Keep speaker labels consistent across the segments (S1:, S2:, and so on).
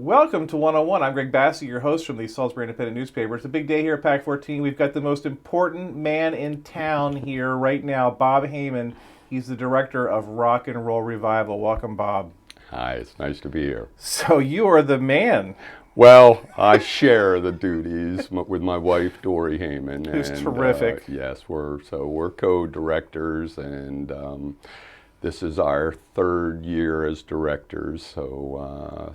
S1: Welcome to 101. I'm Greg Bassett, your host from the Salisbury Independent newspaper. It's a big day here at PAC 14. We've got the most important man in town here right now, Bob Hayman. He's the director of Rock and Roll Revival. Welcome, Bob.
S2: Hi, it's nice to be here.
S1: So you are the man.
S2: Well, I share the duties with my wife, Dory Hayman.
S1: Who's terrific.
S2: Yes, we're co-directors, and this is our third year as directors. So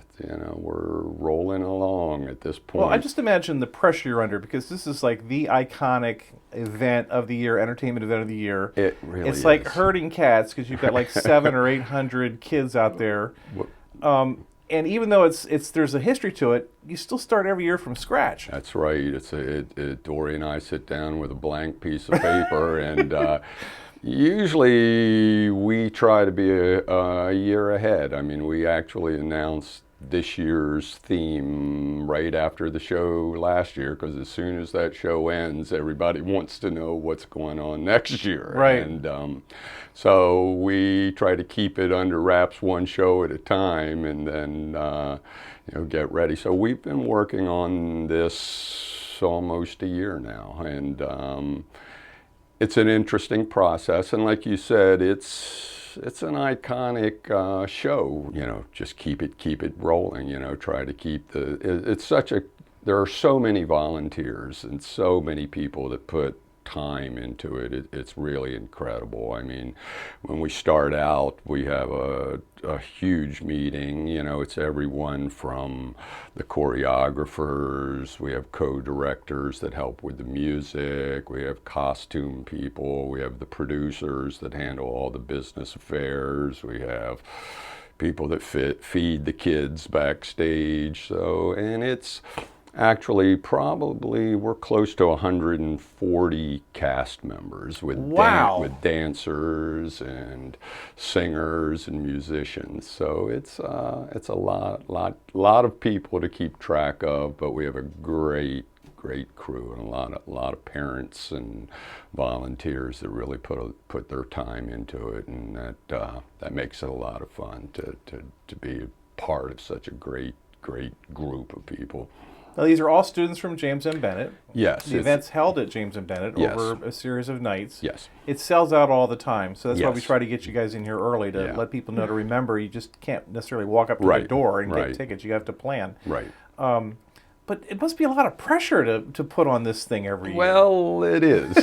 S2: we're rolling along at this point.
S1: Well, I just imagine the pressure you're under because this is like the iconic event of the year, entertainment event of the year.
S2: It really is.
S1: It's like herding cats because you've got like 700 or 800 kids out there. And even though there's a history to it, you still start every year from scratch.
S2: That's right. Dory and I sit down with a blank piece of paper, and usually we try to be a year ahead. I mean, we actually announced this year's theme right after the show last year, because as soon as that show ends, everybody wants to know what's going on next year.
S1: Right.
S2: And so we try to keep it under wraps one show at a time, and then get ready. So we've been working on this almost a year now, and it's an interesting process. And like you said, it's an iconic show. Just keep it rolling. Try to keep there are so many volunteers and so many people that put time into it. It's really incredible. I mean, when we start out, we have a huge meeting. It's everyone from the choreographers, we have co-directors that help with the music, we have costume people, we have the producers that handle all the business affairs, we have people that feed the kids backstage. And it's actually, probably we're close to 140 cast members with with dancers and singers and musicians. So it's a lot of people to keep track of, but we have a great crew and a lot of parents and volunteers that really put their time into it, and that makes it a lot of fun to be part of such a great group of people.
S1: Now, these are all students from JamesM Bennett.
S2: Yes.
S1: The event's held at JamesM Bennett over a series of nights.
S2: Yes.
S1: It sells out all the time, so that's why we try to get you guys in here early to let people know to remember. You just can't necessarily walk up to the door and get tickets. You have to plan.
S2: Right.
S1: But it must be a lot of pressure to put on this thing every year.
S2: Well, it is.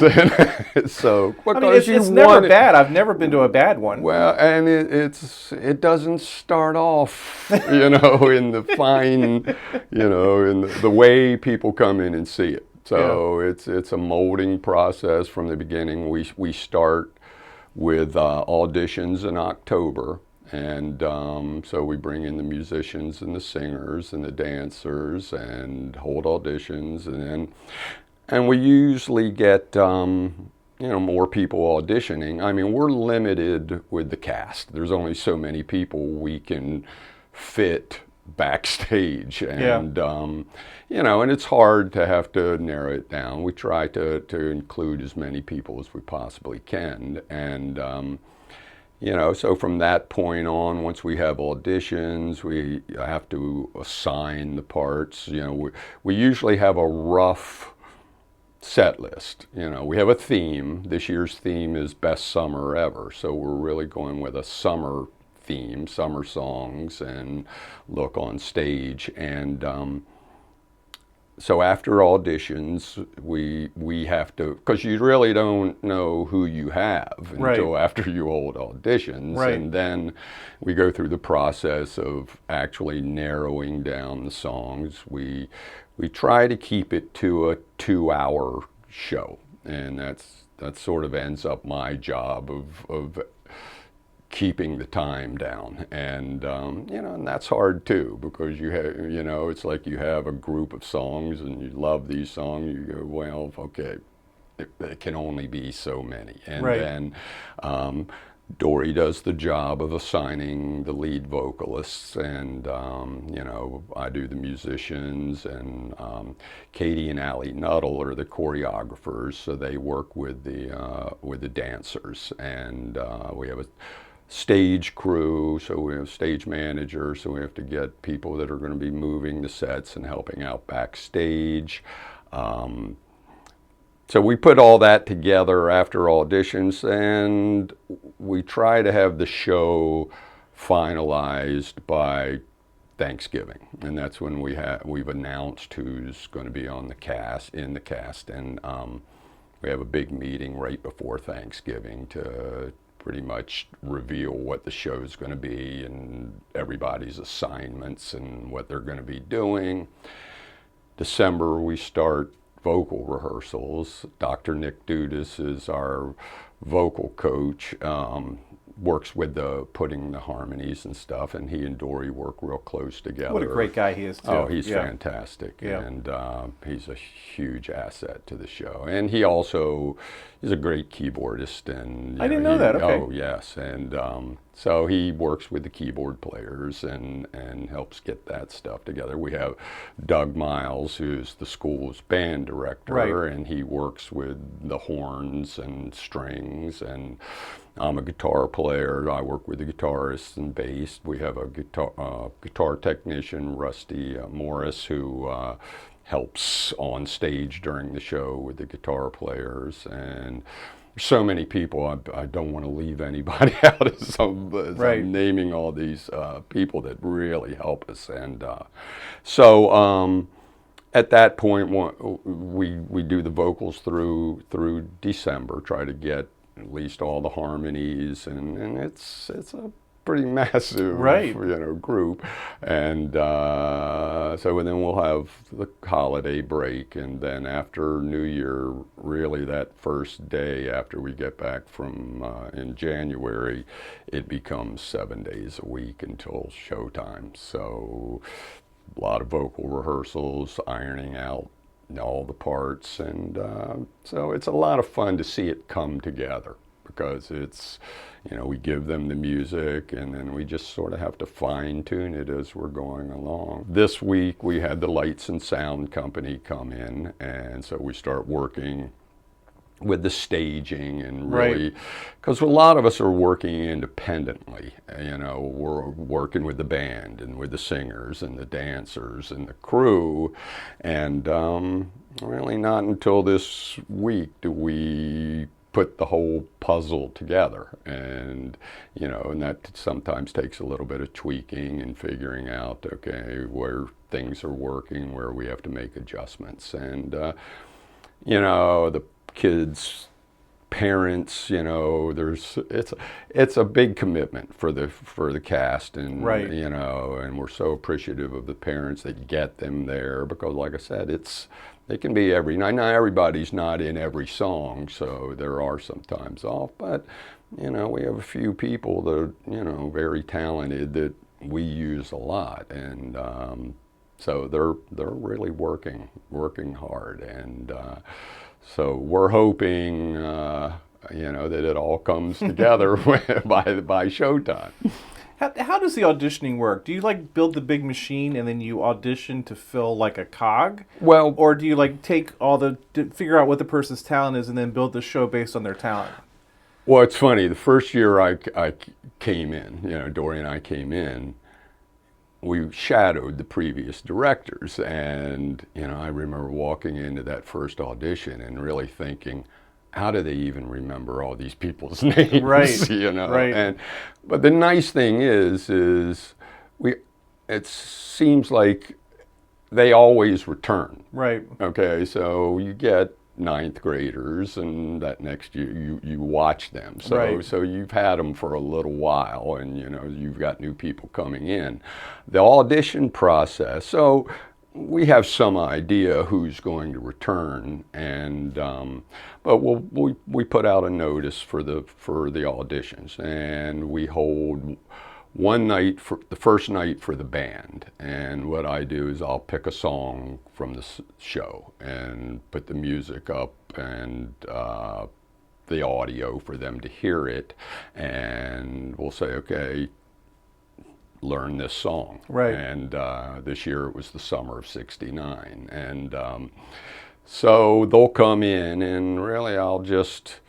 S2: So,
S1: it's never bad. I've never been to a bad one.
S2: Well, and it doesn't start off, in the fine, in the way people come in and see it. So it's a molding process from the beginning. We start with auditions in October. And so we bring in the musicians and the singers and the dancers and hold auditions, and we usually get more people auditioning. I mean, we're limited with the cast. There's only so many people we can fit backstage, and and it's hard to have to narrow it down. We try to include as many people as we possibly can, and so from that point on, once we have auditions, we have to assign the parts. We usually have a rough set list. We have a theme. This year's theme is Best Summer Ever. So we're really going with a summer theme, summer songs, and look on stage. And so after auditions, we have to, because you really don't know who you have until after you hold auditions.
S1: Right.
S2: And then we go through the process of actually narrowing down the songs. We try to keep it to a 2-hour show, and that sort of ends up my job of keeping the time down, and and that's hard too, because you have, it's like you have a group of songs and you love these songs. You go, well, okay, it can only be so many, and then Dory does the job of assigning the lead vocalists, and I do the musicians, and Katie and Allie Nuttall are the choreographers, so they work with the dancers, and we have a stage crew, so we have stage managers, so we have to get people that are going to be moving the sets and helping out backstage. So we put all that together after auditions, and we try to have the show finalized by Thanksgiving, and that's when we've announced who's going to be on the cast, and we have a big meeting right before Thanksgiving to pretty much reveal what the show's going to be and everybody's assignments and what they're going to be doing. December we start vocal rehearsals. Dr. Nick Dudas is our vocal coach. Works with putting the harmonies and stuff, and he and Dory work real close together.
S1: What a great guy he is, too.
S2: Oh, he's fantastic, and he's a huge asset to the show. And he also is a great keyboardist. And
S1: I didn't know that. Okay.
S2: Oh, yes, and so he works with the keyboard players and helps get that stuff together. We have Doug Miles, who's the school's band director, and he works with the horns and strings, and I'm a guitar player. I work with the guitarist and bass. We have a guitar technician, Rusty Morris, who helps on stage during the show with the guitar players. And so many people, I don't want to leave anybody out as I'm naming all these people that really help us. And so at that point, we do the vocals through December, try to get at least all the harmonies, and it's a pretty massive group, and so then we'll have the holiday break, and then after New Year, really that first day after we get back from in January, it becomes 7 days a week until showtime. So a lot of vocal rehearsals, ironing out all the parts, and so it's a lot of fun to see it come together, because it's, we give them the music and then we just sort of have to fine tune it as we're going along. This week we had the lights and sound company come in, and so we start working with the staging, and really, because a lot of us are working independently, we're working with the band and with the singers and the dancers and the crew, and really not until this week do we put the whole puzzle together, and and that sometimes takes a little bit of tweaking and figuring out, okay, where things are working, where we have to make adjustments, and the kids, parents, it's a big commitment for the cast, and and we're so appreciative of the parents that get them there, because like I said, they can be every night. Now everybody's not in every song, so there are sometimes off, but we have a few people that are very talented that we use a lot, and so they're really working hard, and so we're hoping, that it all comes together by showtime.
S1: How does the auditioning work? Do you build the big machine and then you audition to fill like a cog?
S2: Well,
S1: or do you take figure out what the person's talent is and then build the show based on their talent?
S2: Well, it's funny. The first year I came in, Dory and I came in, we shadowed the previous directors, and I remember walking into that first audition and really thinking, how do they even remember all these people's names?
S1: Right.
S2: But the nice thing is it seems like they always return.
S1: Right.
S2: Okay, so you get ninth graders, and that next year you watch them, so you've had them for a little while, and you've got new people coming in. The audition process, so we have some idea who's going to return, and but we put out a notice for the auditions, and we hold one night for the first night for the band, and what I do is I'll pick a song from the show and put the music up and the audio for them to hear it, and we'll say, okay, learn this song.
S1: Right.
S2: And this year it was the summer of '69, and so they'll come in, and really I'll just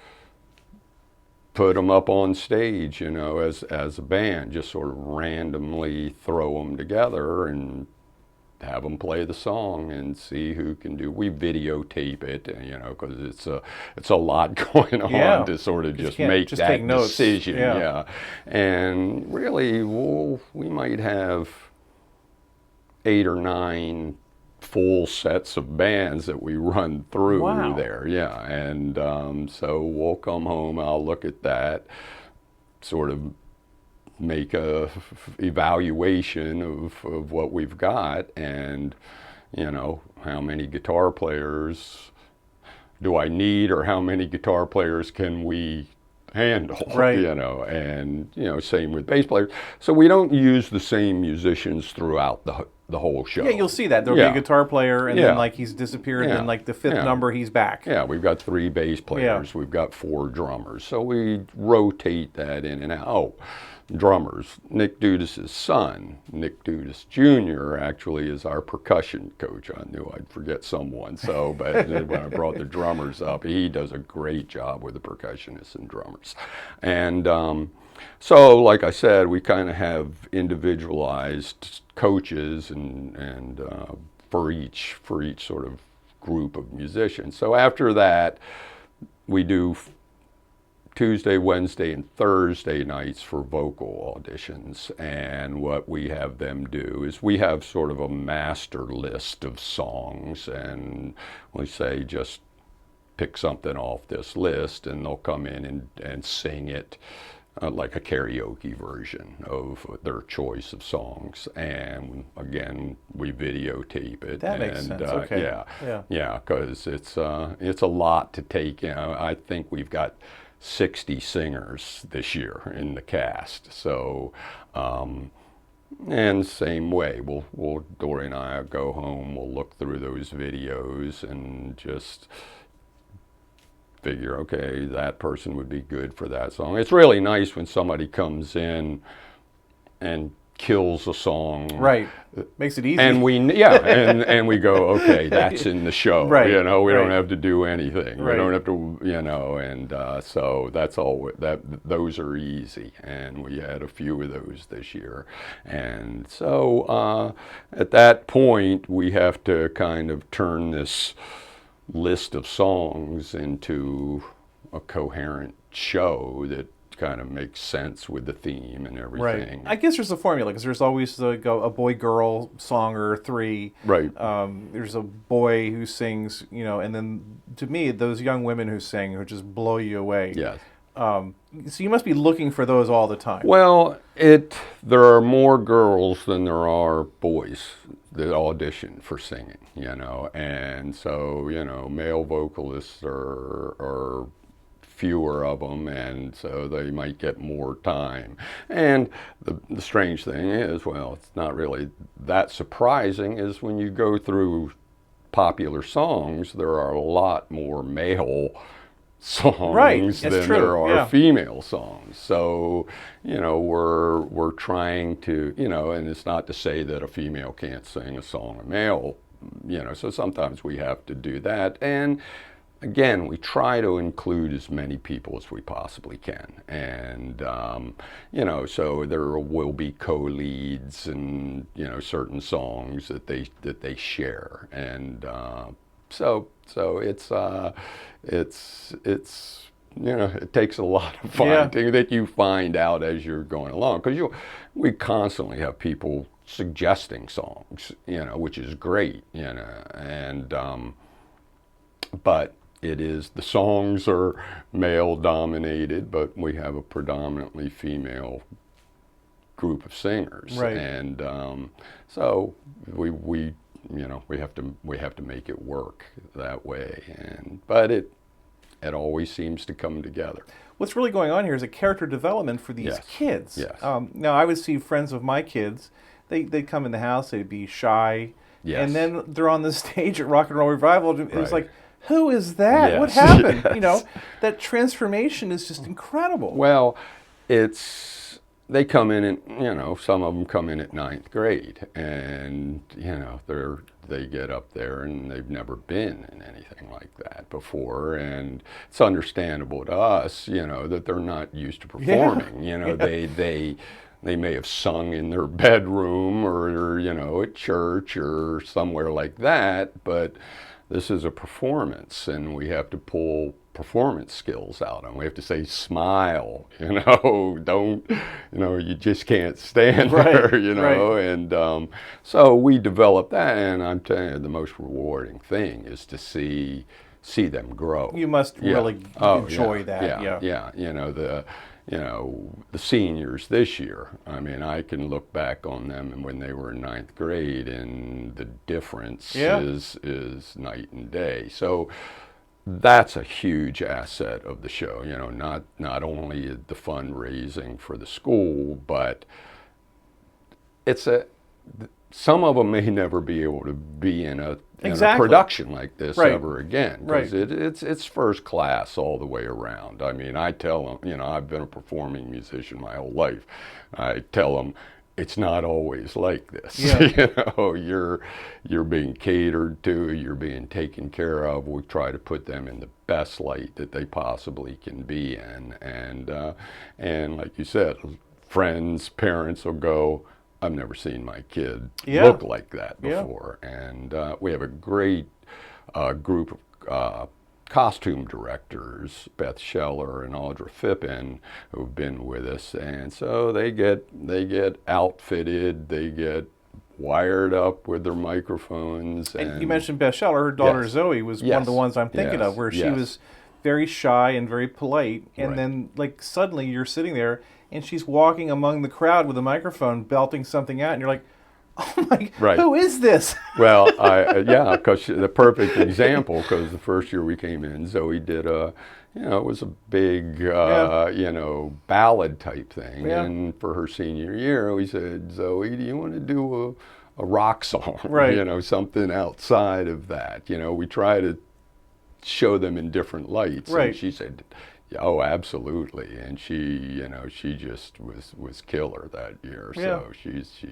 S2: put them up on stage, you know, as a band, just sort of randomly throw them together and have them play the song and see who can do. We videotape it, you know, because it's a lot going on to sort of just make
S1: just
S2: that
S1: take notes.
S2: decision. Yeah. And really, we might have 8 or 9 full sets of bands that we run through there. Yeah. And so we'll come home, I'll look at that, sort of make a evaluation of what we've got, and you know, how many guitar players do I need, or how many guitar players can we handle, you know, and you know, same with bass players. So we don't use the same musicians throughout the whole show.
S1: Yeah, you'll see that. There'll be a guitar player, and then like he's disappeared, and like the 5th number, he's back.
S2: Yeah, we've got 3 bass players, we've got 4 drummers. So we rotate that in and out. Oh, drummers. Nick Dudas' son, Nick Dudas Jr., actually is our percussion coach. I knew I'd forget someone, so, but when I brought the drummers up, he does a great job with the percussionists and drummers. And so, like I said, we kind of have individualized coaches and for each sort of group of musicians. So after that, we do Tuesday, Wednesday, and Thursday nights for vocal auditions. And what we have them do is we have sort of a master list of songs, and we say just pick something off this list, and they'll come in and sing it like a karaoke version of their choice of songs. And again, we videotape it.
S1: That makes sense. Okay.
S2: Yeah, because it's a lot to take. You know, I think we've got 60 singers this year in the cast. So, and same way, we'll Dory and I go home, we'll look through those videos and just figure, okay, that person would be good for that song. It's really nice when somebody comes in and kills a song.
S1: Right. Makes it easy.
S2: And and we go, okay, that's in the show.
S1: Right.
S2: You know, we don't have to do anything.
S1: Right.
S2: We don't have to, you know, and so that's all. Those are easy, and we had a few of those this year. And so at that point, we have to kind of turn this list of songs into a coherent show that kind of makes sense with the theme and everything.
S1: Right. I guess there's a formula, because there's always a boy-girl song or 3. Right. There's a boy who sings, you know, and then to me, those young women who sing who just blow you away.
S2: Yes.
S1: So you must be looking for those all the time.
S2: Well, there are more girls than there are boys that audition for singing, you know, and so, you know, male vocalists are fewer of them, and so they might get more time. And the strange thing is, well, it's not really that surprising, is when you go through popular songs, there are a lot more male songs than there are female songs. So, you know, we're trying to, you know, and it's not to say that a female can't sing a song a male, you know, so sometimes we have to do that. And again, we try to include as many people as we possibly can. And, you know, so there will be co-leads and, you know, certain songs that they share. And so it's you know, it takes a lot of finding that you find out as you're going along, because we constantly have people suggesting songs, you know, which is great, you know, and but the songs are male dominated, but we have a predominantly female group of singers, and so we you know, we have to make it work that way, but it always seems to come together.
S1: What's really going on here is a character development for these kids.
S2: Yes.
S1: Now, I would see friends of my kids, they'd come in the house, they'd be shy, and then they're on the stage at Rock and Roll Revival, and it's like, who is that?
S2: Yes.
S1: What happened? You know, that transformation is just incredible.
S2: Well, it's they come in and, you know, some of them come in at ninth grade, and, you know, they get up there and they've never been in anything like that before, and it's understandable to us, you know, that they're not used to performing. You know, they may have sung in their bedroom or, you know, at church or somewhere like that, but this is a performance, and we have to pull performance skills out, and we have to say smile, you know, don't, you know, you just can't stand there, you know, and so we developed that, and I'm telling you, the most rewarding thing is to see them grow.
S1: You must really enjoy that.
S2: Yeah. You know, the seniors this year, I mean, I can look back on them and when they were in ninth grade, and the difference is night and day. So that's a huge asset of the show, you know, not only the fundraising for the school, but some of them may never be able to be in a production like this ever again, because it's first class all the way around. I mean, I tell them, you know, I've been a performing musician my whole life. I tell them, it's not always like this. You know, you're being catered to, you're being taken care of. We try to put them in the best light that they possibly can be in, and like you said, friends, parents will go, I've never seen my kid look like that before. And we have a great group of costume directors, Beth Scheller and Audra Phippen, who've been with us. And so they get outfitted, they get wired up with their microphones.
S1: And you mentioned Beth Scheller, her daughter Zoey was one of the ones I'm thinking of, where she was very shy and very polite. And then, like, suddenly you're sitting there, and she's walking among the crowd with a microphone, belting something out, and you're like, oh my, who is this?
S2: Well, because the perfect example, because the first year we came in, Zoey did it was a big, ballad type thing. And for her senior year, we said, Zoey, do you want to do a rock song? You know, something outside of that. You know, we try to show them in different lights. And she said, oh, absolutely, and she just was killer that year. So she's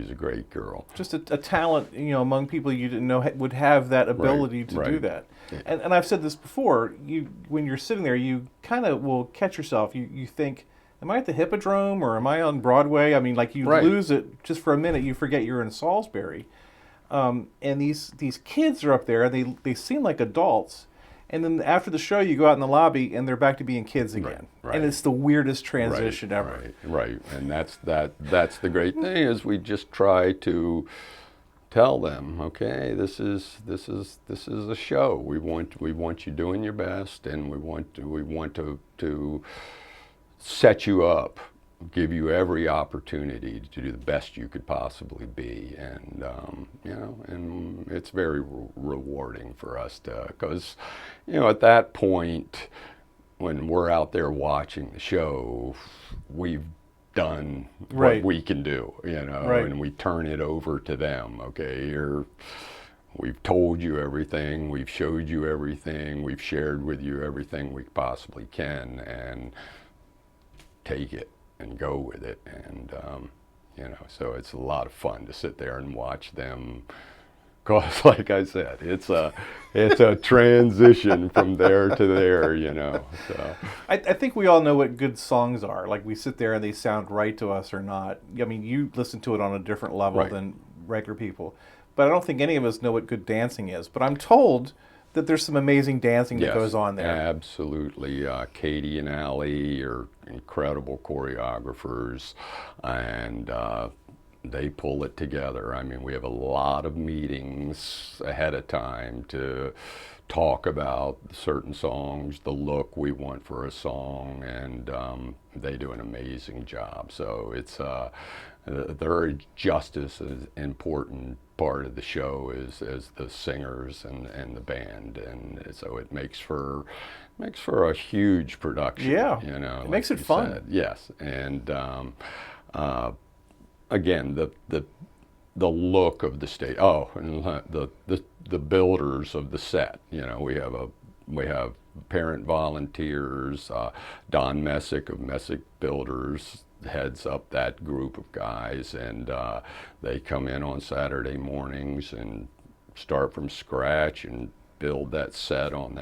S2: a great girl.
S1: Just a talent, you know, among people you didn't know would have that ability to do that. And I've said this before. When you're sitting there, you kind of will catch yourself. You think, am I at the Hippodrome or am I on Broadway? I mean, like you lose it just for a minute. You forget you're in Salisbury, and these kids are up there, and they seem like adults. And then after the show, you go out in the lobby, and they're back to being kids again. And it's the weirdest transition ever.
S2: And that's the great thing, is we just try to tell them, okay, this is a show. We want you doing your best, and we want to set you up, give you every opportunity to do the best you could possibly be, and and it's very rewarding for us because at that point when we're out there watching the show, we've done what we can do, and we turn it over to them. Okay, we've told you everything, we've showed you everything, we've shared with you everything we possibly can, and take it and go with it. And so it's a lot of fun to sit there and watch them, because like I said, it's a transition from there to there, so
S1: I think we all know what good songs are. Like, we sit there and they sound right to us or not. I mean, you listen to it on a different level than regular people, but I don't think any of us know what good dancing is. But I'm told that there's some amazing dancing that goes on there.
S2: Absolutely. Katie and Allie are incredible choreographers, and they pull it together. I mean, we have a lot of meetings ahead of time to talk about certain songs, the look we want for a song, and they do an amazing job. So it's they're just as important part of the show as the singers and the band, and so it makes for a huge production.
S1: It makes it fun.
S2: Yes, and again, the look of the stage. Oh, and the builders of the set. We have we have parent volunteers. Don Messick of Messick Builders heads up that group of guys, and they come in on Saturday mornings and start from scratch and build that set on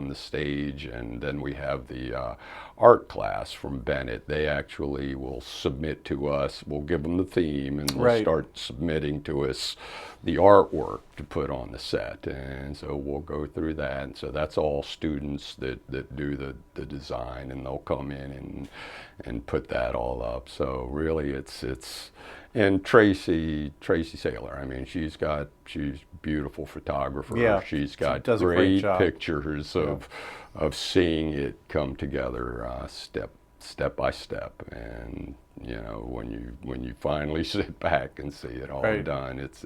S2: the stage. And then we have the art class from Bennett. They actually will submit to us. We'll give them the theme, and they'll start submitting to us the artwork to put on the set. And so we'll go through that. And so that's all students that do the design, and they'll come in and put that all up. So really it's and Tracy Saylor, I mean, she's beautiful photographer.
S1: Yeah,
S2: she's got
S1: she
S2: great pictures of seeing it come together step by step. And you know, when you finally sit back and see it all done, it's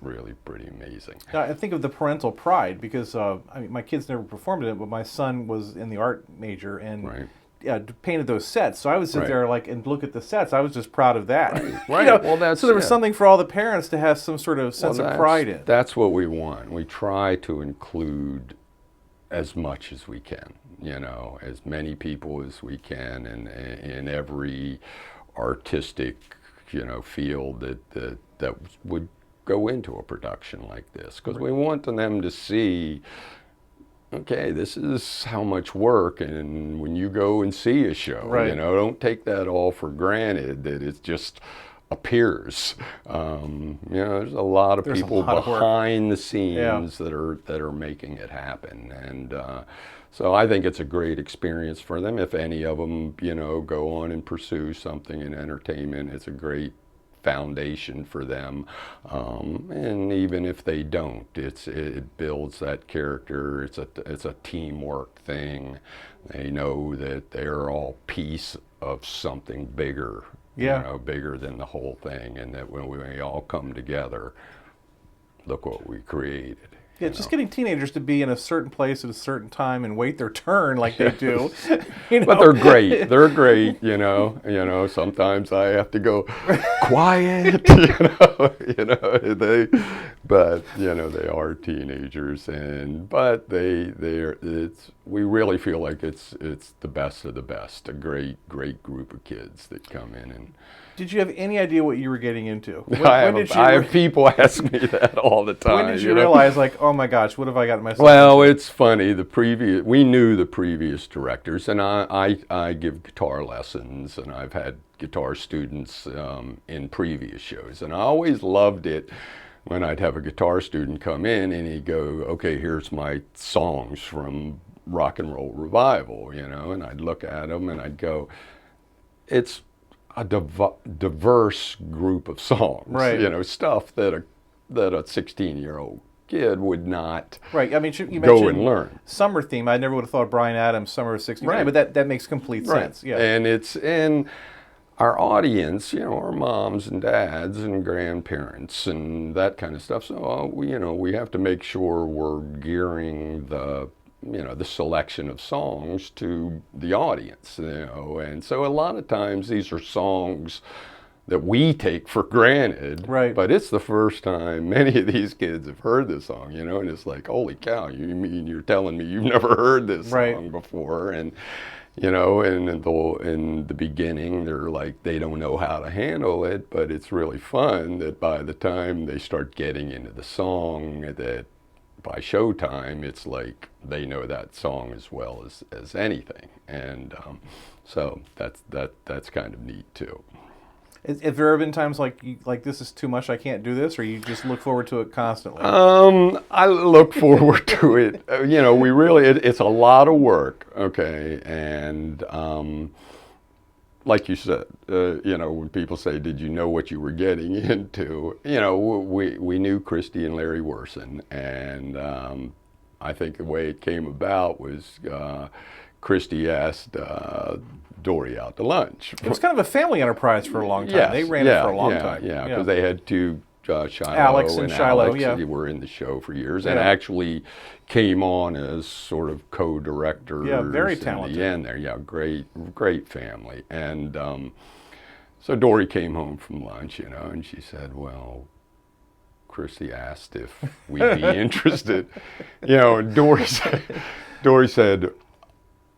S2: really pretty amazing.
S1: Now, I think of the parental pride, because I mean, my kids never performed it, but my son was in the art major and painted those sets. So I would sit there and look at the sets. I was just proud of that.
S2: Right.
S1: You know?
S2: Well,
S1: so there was something for all the parents to have some sort of sense of pride in.
S2: That's what we want. We try to include as much as we can, you know, as many people as we can, and in every artistic, you know, field that would go into a production like this, because we want them to see, okay, this is how much work, and when you go and see a show, you know, don't take that all for granted that it just appears. You know, there's a lot of people behind the scenes that are making it happen, and so I think it's a great experience for them. If any of them, you know, go on and pursue something in entertainment, it's a great foundation for them. And even if they don't, it builds that character. It's a teamwork thing. They know that they're all piece of something bigger, you know, bigger than the whole thing, and that when we all come together, look what we created.
S1: Yeah, just getting teenagers to be in a certain place at a certain time and wait their turn like they do. You know?
S2: But they're great. They're great. You know. Sometimes I have to go quiet. But they are teenagers, but we really feel like it's the best of the best. A great group of kids that come in. And
S1: did you have any idea what you were getting into?
S2: I have people ask me that all the time.
S1: When did you realize, like, oh my gosh, what have I gotten myself
S2: Well,
S1: into?
S2: it's funny. We knew the previous directors, and I give guitar lessons, and I've had guitar students in previous shows, and I always loved it when I'd have a guitar student come in and he'd go, okay, here's my songs from Rock and Roll Revival, you know, and I'd look at them and I'd go, it's a diverse group of songs, you know, stuff that a 16-year-old kid would not
S1: I mean, you
S2: go and learn.
S1: Summer theme, I never would have thought Bryan Adams, Summer of '69, but that makes complete sense. Yeah.
S2: And it's in our audience, you know, our moms and dads and grandparents and that kind of stuff. So, we have to make sure we're gearing the selection of songs to the audience, you know. And so a lot of times these are songs that we take for granted, but it's the first time many of these kids have heard this song, you know, and it's like, holy cow, you mean you're telling me you've never heard this song before? And, you know, and in the beginning, they're like, they don't know how to handle it, but it's really fun that by the time they start getting into the song, that by showtime, it's like they know that song as well as anything. And so that's kind of neat too.
S1: Have there ever been times like this is too much, I can't do this, or you just look forward to it constantly?
S2: I look forward to it. You know, it's a lot of work, okay? And like you said, you know, when people say, did you know what you were getting into? You know, we knew Christy and Larry Werson, and I think the way it came about was Christy asked Dory out to lunch.
S1: It was kind of a family enterprise for a long time. They ran it for a long time.
S2: Yeah, because they had two, Shiloh
S1: Alex and Shiloh,
S2: Alex, they were in the show for years, and actually came on as sort of co-directors.
S1: Yeah, very talented.
S2: In the end there, great family. And so Dory came home from lunch, you know, and she said, well, Christy asked if we'd be interested. You know, and Dory said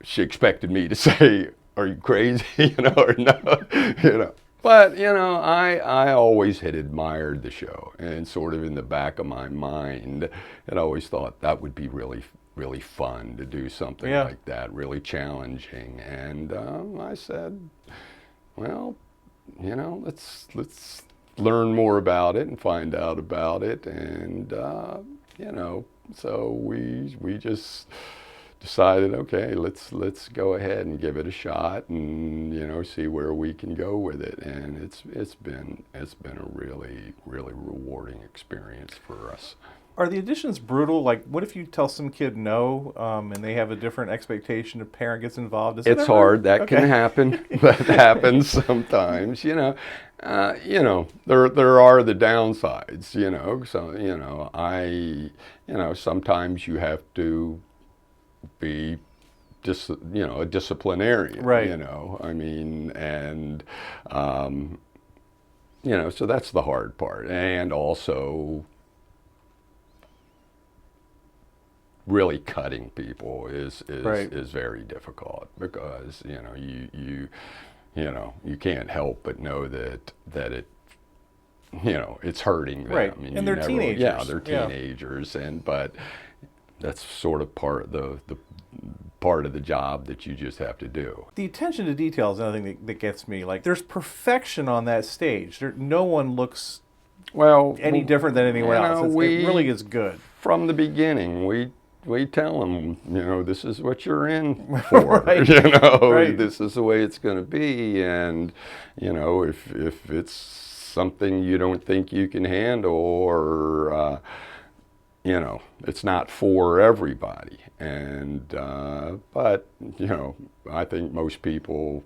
S2: she expected me to say, "Are you crazy?" You know, or no, you know. But, you know, I always had admired the show, and sort of in the back of my mind, had always thought that would be really, really fun to do something like that, really challenging. And I said, well, you know, let's learn more about it and find out about it. And, you know, so we just decided, okay, let's go ahead and give it a shot, and you know, see where we can go with it. And it's been a really rewarding experience for us.
S1: Are the auditions brutal? Like, what if you tell some kid no, and they have a different expectation? A parent gets involved.
S2: It's hard. That can happen. That happens sometimes. You know, there are the downsides. You know, so you know, sometimes you have to be just, you know, a disciplinarian,
S1: right?
S2: You know, I mean, and you know, so that's the hard part. And also really cutting people is very difficult, because you know, you know, you can't help but know that it, you know, it's hurting them.
S1: Right.
S2: I mean,
S1: and they're teenagers.
S2: Yeah, they're teenagers, but that's sort of part of the job that you just have to do.
S1: The attention to detail is another thing that gets me. Like, there's perfection on that stage. No one looks any different than anyone else. It really is good.
S2: From the beginning, we tell them, you know, this is what you're in for.
S1: Right.
S2: You know,
S1: right.
S2: This is the way it's going to be, and you know, if it's something you don't think you can handle, or you know, it's not for everybody. And but you know, I think most people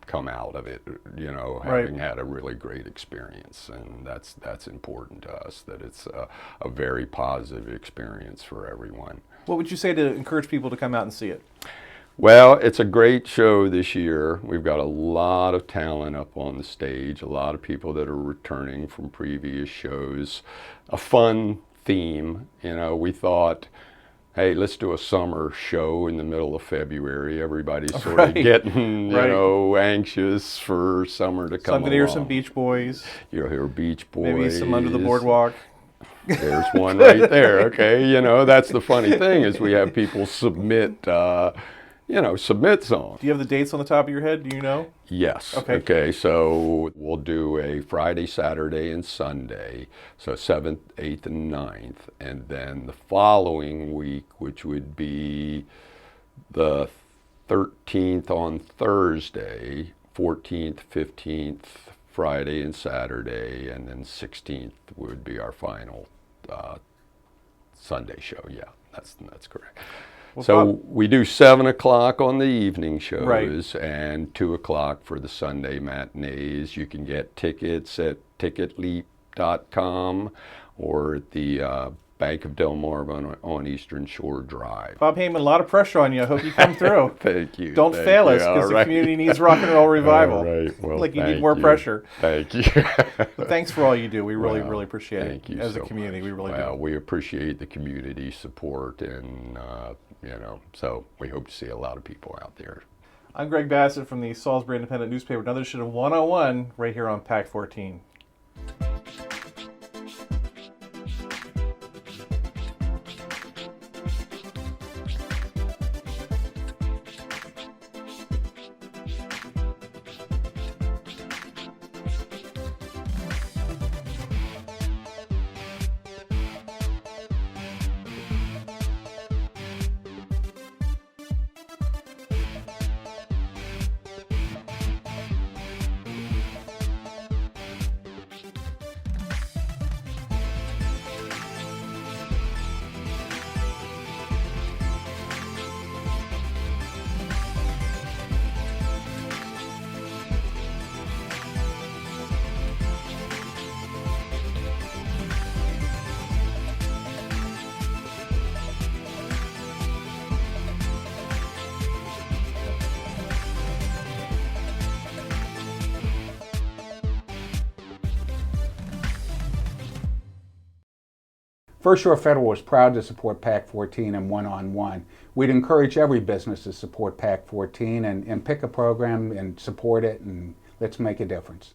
S2: come out of it, you know, having had a really great experience, and that's important to us, that it's a very positive experience for everyone.
S1: What would you say to encourage people to come out and see it?
S2: Well, it's a great show this year. We've got a lot of talent up on the stage, a lot of people that are returning from previous shows, a fun theme. You know, we thought, hey, let's do a summer show in the middle of February. Everybody's sort of getting, you know, anxious for summer to come along. So I'm going to
S1: hear some Beach Boys.
S2: You'll hear Beach Boys.
S1: Maybe some Under the Boardwalk.
S2: There's one right there. Okay, you know, that's the funny thing, is we have people submit, you know, submit songs.
S1: Do you have the dates on the top of your head? Do you know?
S2: Yes.
S1: Okay,
S2: so we'll do a Friday, Saturday, and Sunday, so 7th, 8th, and 9th. And then the following week, which would be the 13th on Thursday, 14th, 15th, Friday and Saturday, and then 16th would be our final Sunday show. Yeah, that's correct. Well, so we do 7 o'clock on the evening shows, and 2 o'clock for the Sunday matinees. You can get tickets at ticketleap.com or at the Bank of Del Mar on Eastern Shore Drive.
S1: Bob Hayman, a lot of pressure on you. I hope you come through.
S2: Thank you.
S1: Don't fail us, because the community needs rock and roll revival.
S2: All right. Well,
S1: like you need more pressure.
S2: Thank you.
S1: But thanks for all you do. We really appreciate it.
S2: Thank you.
S1: As a community, we really do.
S2: We appreciate the community support, and you know, so we hope to see a lot of people out there.
S1: I'm Greg Bassett from the Salisbury Independent Newspaper. Another edition of 101 right here on Pack 14.
S3: First Shore Federal is proud to support PAC 14 and one-on-one. We'd encourage every business to support PAC 14 and pick a program and support it, and let's make a difference.